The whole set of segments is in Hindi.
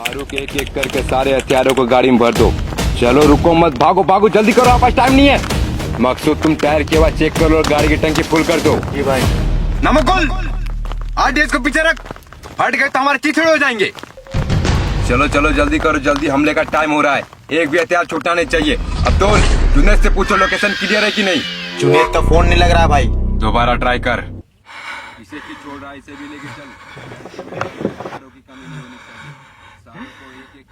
फारूक एक एक करके सारे हथियारों को गाड़ी में भर दो। चलो रुको मत, भागो भागो जल्दी करो, आप पास टाइम नहीं है। मकसूद तुम टायर के बाद चेक करो और गाड़ी की टंकी फुल कर दो। जी भाई। नमकुल आज इसको पीछे रख, हट गए तो हमारे चिथड़े हो जाएंगे। चलो चलो जल्दी करो जल्दी, हमले का टाइम हो रहा है, एक भी हथियार छूटना नहीं चाहिए। अब तो जुनेद से पूछो लोकेशन क्लियर है कि नहीं। जुनेद का फोन नहीं लग रहा भाई। दोबारा ट्राई कर। इसे की छोड़ रहा है, इसे भी लेके चल। हथियारों की कमी नहीं होनी चाहिए, सारों को एक एक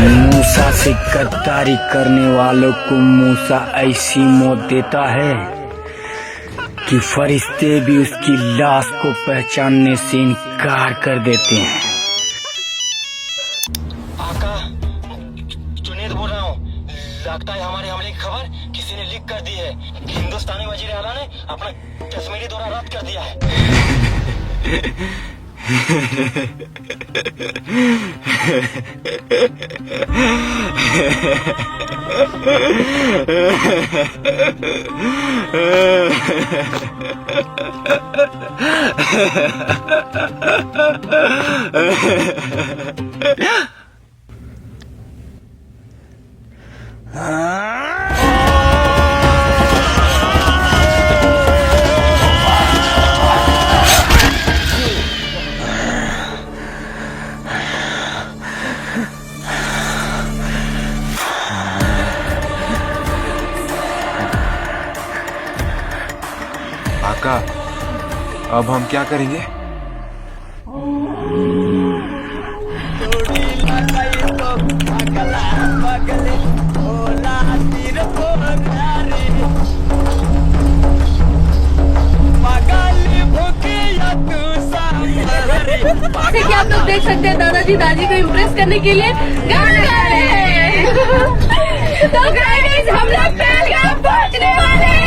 मूसा से गद्दारी करने वालों को मूसा ऐसी मौत देता है कि फरिश्ते भी उसकी लाश को पहचानने से इनकार कर देते हैं। आका, जुनेद बोल रहा हूँ। लगता है हमारे हमले की खबर किसी ने लीक कर दी है। हिंदुस्तानी वजीर आला ने अपना कश्मीरी दौरा रद्द कर दिया है। आका, अब हम क्या करेंगे? जैसे कि आप लोग देख सकते हैं, दादाजी दादी को इम्प्रेस करने के लिए गाना गा रहे हैं। तो गाइस, हम लोग पहलगाम पहुंचने वाले हैं।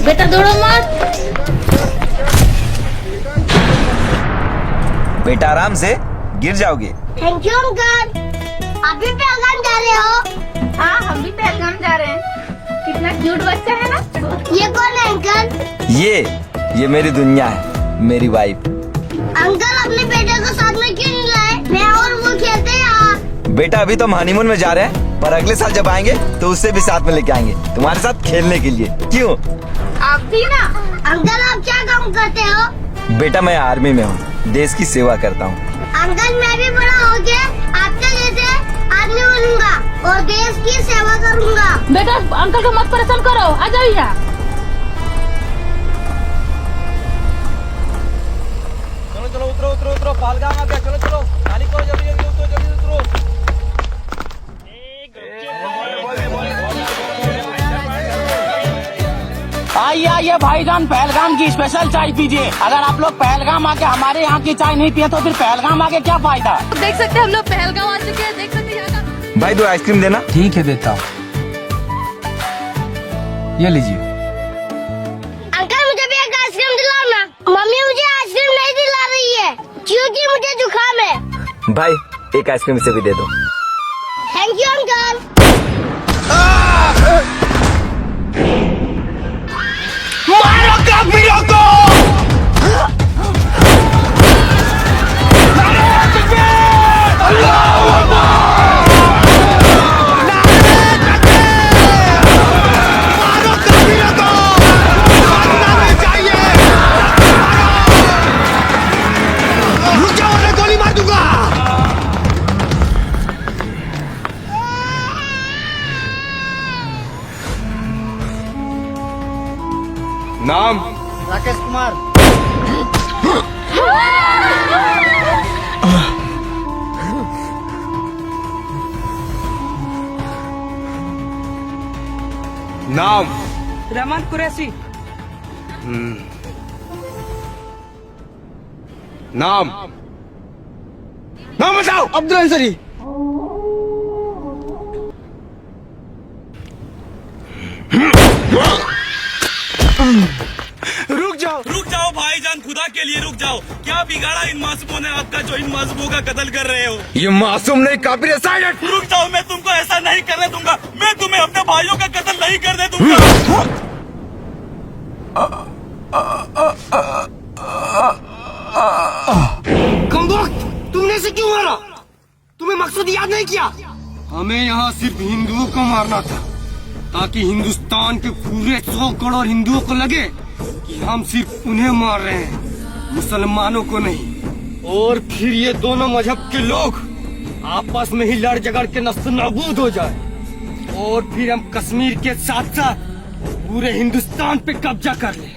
बेटा दौड़ो मत। बेटा आराम से, गिर जाओगे। Thank you uncle. आप भी पहलगाम जा रहे हो? हाँ, हम भी पहलगाम जा रहे हैं। कितना क्यूट बच्चा है ना। ये कौन है अंकल? ये मेरी दुनिया है, मेरी वाइफ। अंकल अपने बेटे को साथ में क्यों नहीं लाए? मैं और वो खेलते हैं यहाँ। बेटा अभी तो हम हनीमून में जा रहे हैं, पर अगले साल जब आएंगे तो उससे भी साथ में लेके आएंगे तुम्हारे साथ खेलने के लिए। क्यों? आप भी ना। अंकल आप क्या काम करते हो? बेटा मैं आर्मी में हूँ, देश की सेवा करता हूँ। अंकल मैं भी बड़ा हो के आपके जैसे आदमी बनूंगा और देश की सेवा करूंगा। बेटा अंकल को मत परेशान करो, आ जाओ यहाँ। चलो चलो उतरो उतरो उतरो, पहलगाम आ गया। चलो चलो, खाली करो, जल्दी जल्दी उतरो, जल्दी उतरो। आइए आइए भाईजान, पहलगाम की स्पेशल चाय पीजिए। अगर आप लोग पहलगाम आके हमारे यहाँ की चाय नहीं पिए तो फिर पहलगाम आके क्या फायदा। देख सकते हैं हम लोग पहलगाम आ चुके हैं। देख सकते हैं यहाँ का। भाई 2 आइसक्रीम देना। ठीक है देता हूँ, ये लीजिए। अंकल मुझे भी एक आइसक्रीम दिलाओ ना। मम्मी मुझे आइसक्रीम नहीं दिला रही है क्योंकि मुझे जुकाम है। भाई एक आइसक्रीम इसे भी दे दो। Thank you uncle. मारो काफिरों को। नाम राकेश कुमार। नाम रहमान कुरैशी। नाम नाम बताओ। अब्दुल अंसारी। रुक जाओ। चलिए रुक जाओ, क्या बिगाड़ा इन मासूमों ने आपका जो इन मासूमों का कत्ल कर रहे हो? ये मासूम नहीं, काफिर है, साइलेंट। रुक जाओ, मैं तुमको ऐसा नहीं करने दूंगा। मैं तुम्हें अपने भाइयों का कत्ल नहीं करने दूंगा। कमबख्त, तुमने इसे क्यों मारा? तुम्हें मकसद याद नहीं किया? हमें यहाँ सिर्फ हिंदुओं को मारना था, ताकि हिंदुस्तान के पूरे 100 करोड़ हिंदुओं को लगे कि हम सिर्फ उन्हें मार रहे हैं, मुसलमानों को नहीं। और फिर ये दोनों मजहब के लोग आपस में ही लड़ झगड़ के नस्ल नाबूद हो जाए, और फिर हम कश्मीर के साथ साथ पूरे हिंदुस्तान पे कब्जा कर ले।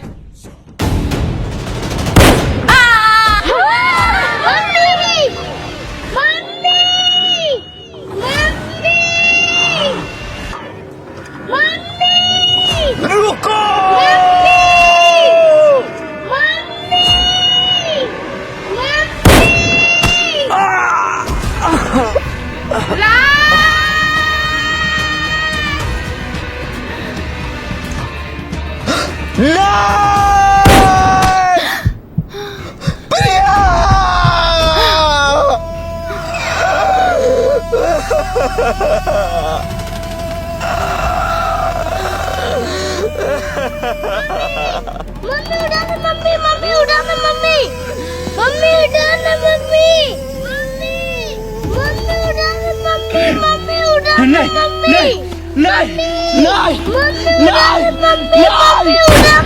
मम्मी उठा दे, मम्मी मम्मी उठा दे, मम्मी मम्मी उठा दे, मम्मी मम्मी मम्मी उठा दे, मम्मी मम्मी उठा दे, मम्मी मम्मी उठा दे, मम्मी उठा।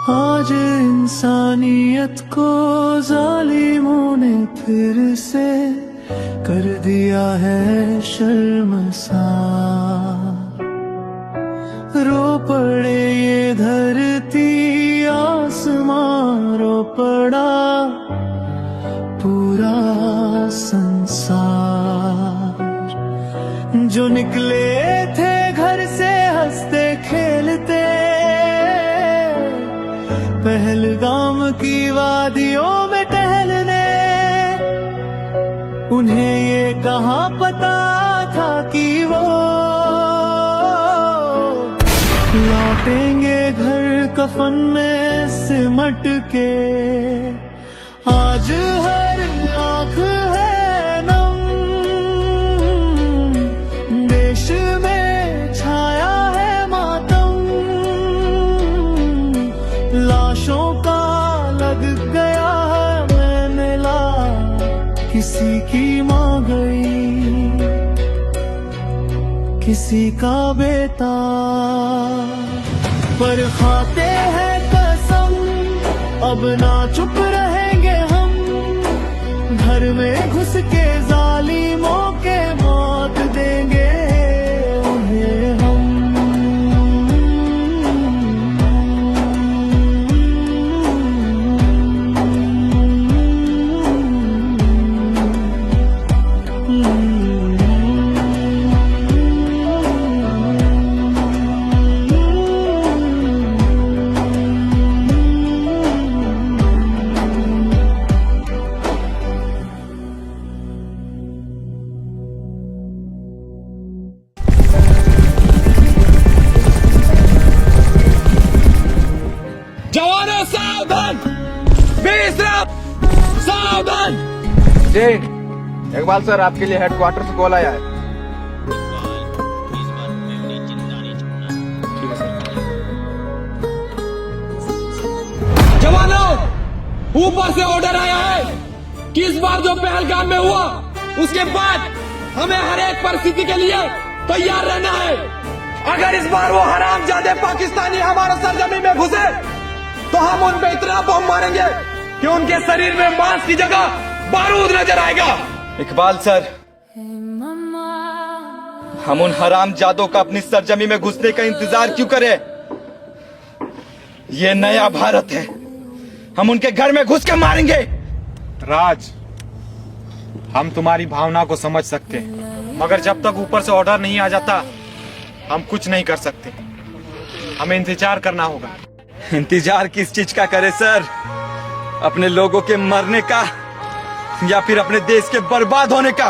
आज इंसानियत को जालिमों ने फिर से कर दिया है शर्मसार। रो पड़े ये धरती आसमां, रो पड़ा पूरा संसार। जो निकले थे घर से हंसते खेलते, पहलगाम की वादियों में टहलने, उन्हें ये कहाँ पता था कि वो लौटेंगे घर कफन में सिमट के। आज हर आँख है नम, देश में छाया है मातम, लाशों का लग गया है मैंने किसी की माँ गई, किसी का बेटा। पर खाते हैं कसम, अब ना चुप रहेंगे हम, घर में घुस के जालिमों के मौत देंगे उन्हें हम। जवानों सावधान, बेशरम सावधान। जी इकबाल सर, आपके लिए हेडक्वार्टर से कॉल आया है। जवानों, ऊपर से ऑर्डर आया है कि इस बार जो पहलगाम में हुआ, उसके बाद हमें हर एक परिस्थिति के लिए तैयार रहना है। अगर इस बार वो हरामजादे पाकिस्तानी हमारे सरजमी में घुसे, तो हम उन पे इतना बम मारेंगे कि उनके शरीर में मांस की जगह बारूद नजर आएगा। इकबाल सर, हम उन हरामजादों का अपनी सरजमी में घुसने का इंतजार क्यों करें? ये नया भारत है, हम उनके घर में घुस के मारेंगे। राज, हम तुम्हारी भावना को समझ सकते हैं, मगर जब तक ऊपर से ऑर्डर नहीं आ जाता हम कुछ नहीं कर सकते। हमें इंतजार करना होगा। इंतजार किस चीज का करे सर? अपने लोगों के मरने का या फिर अपने देश के बर्बाद होने का?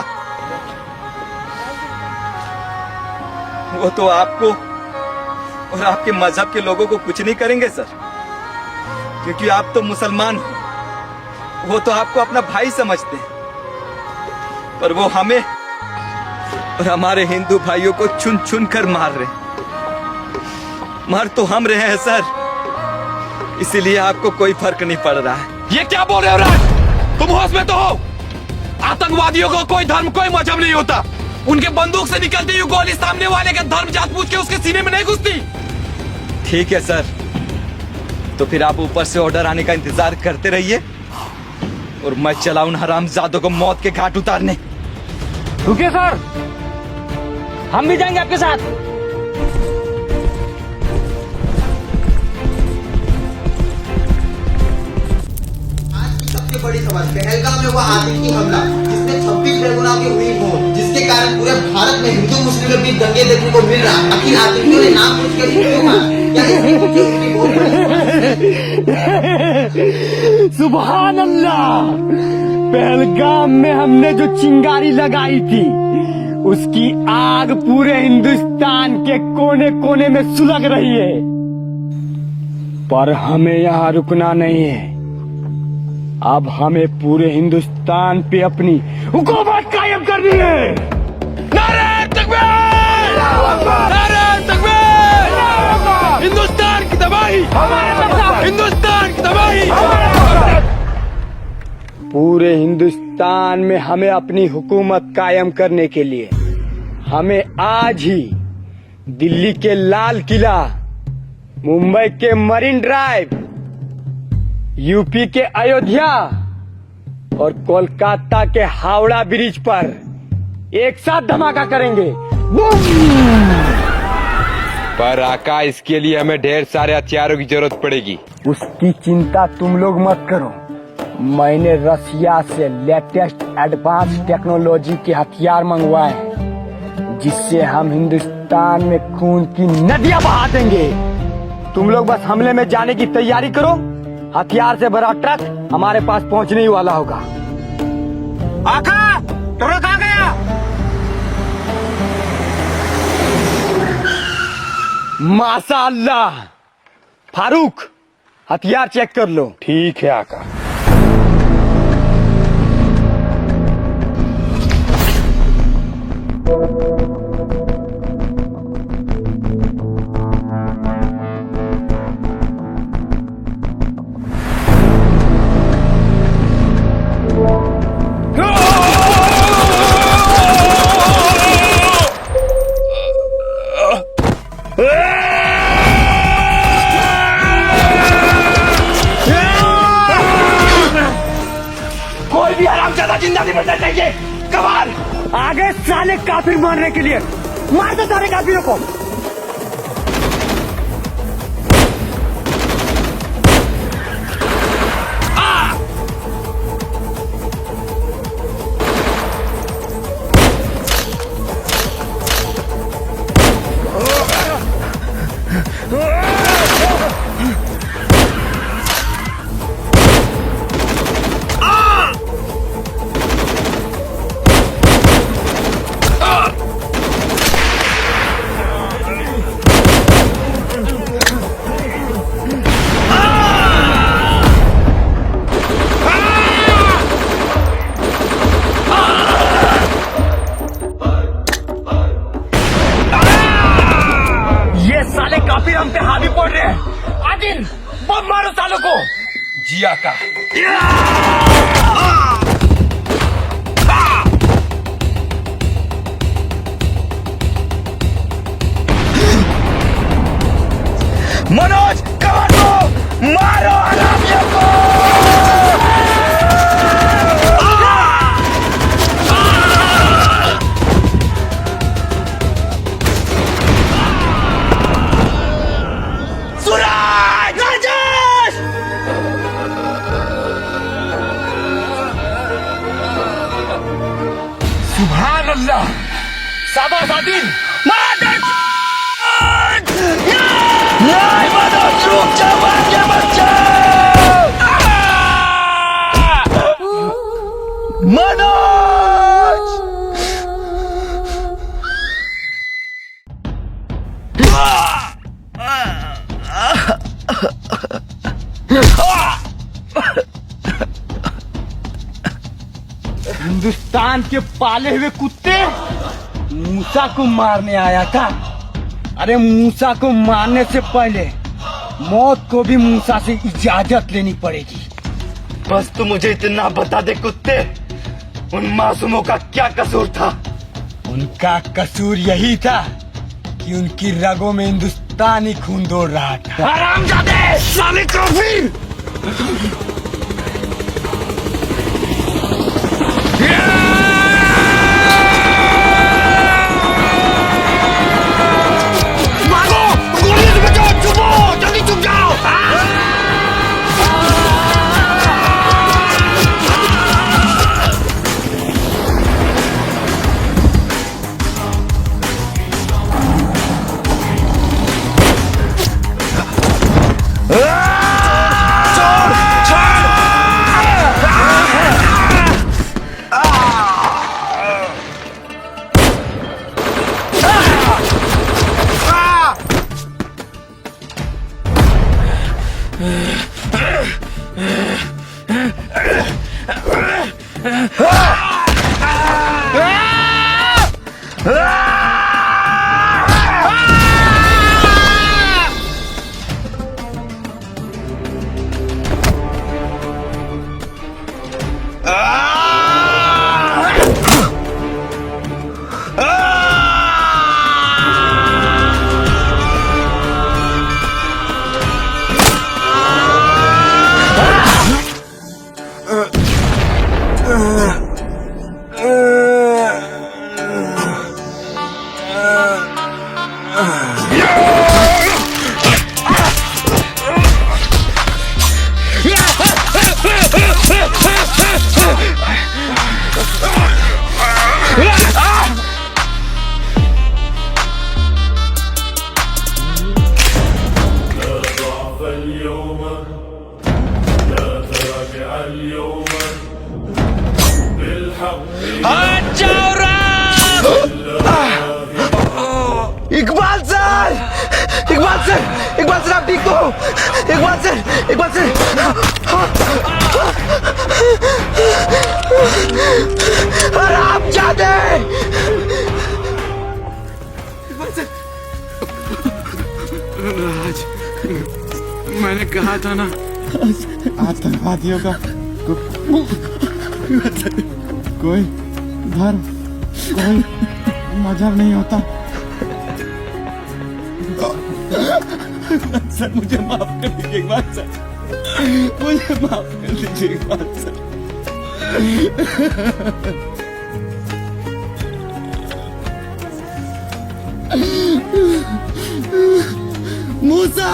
वो तो आपको और आपके मजहब के लोगों को कुछ नहीं करेंगे सर, क्योंकि आप तो मुसलमान हो। वो तो आपको अपना भाई समझते हैं, पर वो हमें और हमारे हिंदू भाइयों को चुन चुन कर मार रहे। मार तो हम रहे हैं सर, इसीलिए आपको कोई फर्क नहीं पड़ रहा है। ये क्या बोल रहे हो राज? तुम होश में तो हो? आतंकवादियों को कोई धर्म कोई मजहब नहीं होता। उनके बंदूक से निकलती हुई गोली सामने वाले का धर्म जात पूछ के उसके सीने में नहीं घुसती। ठीक है सर, तो फिर आप ऊपर से ऑर्डर आने का इंतजार करते रहिए और मैं चला उन हरामजादों को मौत के घाट उतारने। रुकिए सर, हम भी जाएंगे आपके साथ। सबसे बड़ी खबर, पहलगाम में हुआ आतंकी हमला जिसमें 26 बेगुनाहों की हुई मौत, जिसके कारण पूरे भारत में हिंदू मुस्लिम के बीच दंगे देखने को मिल रहा। आखिर आतंकियों ने नाम पूछकर ही क्यों मारा? क्या इसकी पीछे उनकी बहुत बड़ी सुभान अल्लाह! पहलगाम में हमने जो चिंगारी लगाई थी उसकी आग पूरे हिंदुस्तान के कोने कोने में सुलग रही है, पर हमें यहाँ रुकना नहीं है। अब हमें पूरे हिंदुस्तान पे अपनी हुकूमत कायम करनी है। नारे तकबीर! नारे तकबीर! हिंदुस्तान की तबाही! हिंदुस्तान की तबाही! पूरे हिंदुस्तान में हमें अपनी हुकूमत कायम करने के लिए हमें आज ही दिल्ली के लाल किला, मुंबई के मरीन ड्राइव, यूपी के अयोध्या और कोलकाता के हावड़ा ब्रिज पर एक साथ धमाका करेंगे। पर आका, इसके लिए हमें ढेर सारे हथियारों की जरूरत पड़ेगी। उसकी चिंता तुम लोग मत करो। मैंने रसिया से लेटेस्ट एडवांस टेक्नोलॉजी के हथियार मंगवाए हैं, जिससे हम हिंदुस्तान में खून की नदियां बहा देंगे। तुम लोग बस हमले में जाने की तैयारी करो। हथियार से भरा ट्रक हमारे पास पहुंचने ही वाला होगा। आका, ट्रक आ गया। माशाअल्लाह। फारूक, हथियार चेक कर लो। ठीक है आका। कोई भी हरामजादा जिंदा नहीं बचना चाहिए। कमाल, आगे साले काफिर मारने के लिए मार दो सारे काफिरों को। काफिर हम पे हावी पड़ रहे हैं। आदिल, बम मारो सालों को। जी आका। मनोज, कवर दो, मारो हरामियों को। सुभान अल्लाह। शाबाश आदिल। हिंदुस्तान के पाले हुए कुत्ते मूसा को मारने आया था। अरे मूसा को मारने से पहले मौत को भी मूसा से इजाजत लेनी पड़ेगी। बस तू मुझे इतना बता दे कुत्ते, उन मासूमों का क्या कसूर था? उनका कसूर यही था कि उनकी रगों में हिंदुस्तानी खून दौड़ रहा था। हरामजादे, साले काफिर! Iqbal sir, Iqbal sir, Iqbal sir आप ठीक तो हो? इकबाल सर, इकबाल सर, हरामजादे! इकबाल सर, राज, मैंने कहा था ना आतंकवादियों का कोई धर्म, कोई मजहब नहीं होता। सर मुझे माफ कर दीजिए एक बात सर, मुझे माफ कर दीजिए एक बात सर। मूसा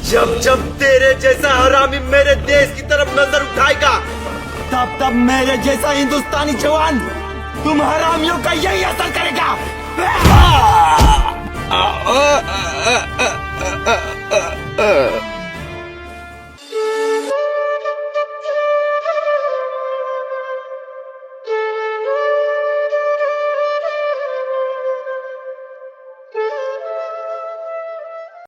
जब जब तेरे जैसा हरामी मेरे देश की तरफ नजर उठाएगा, तब तब मेरे जैसा हिंदुस्तानी जवान तुम हरामियों का यही असर करेगा।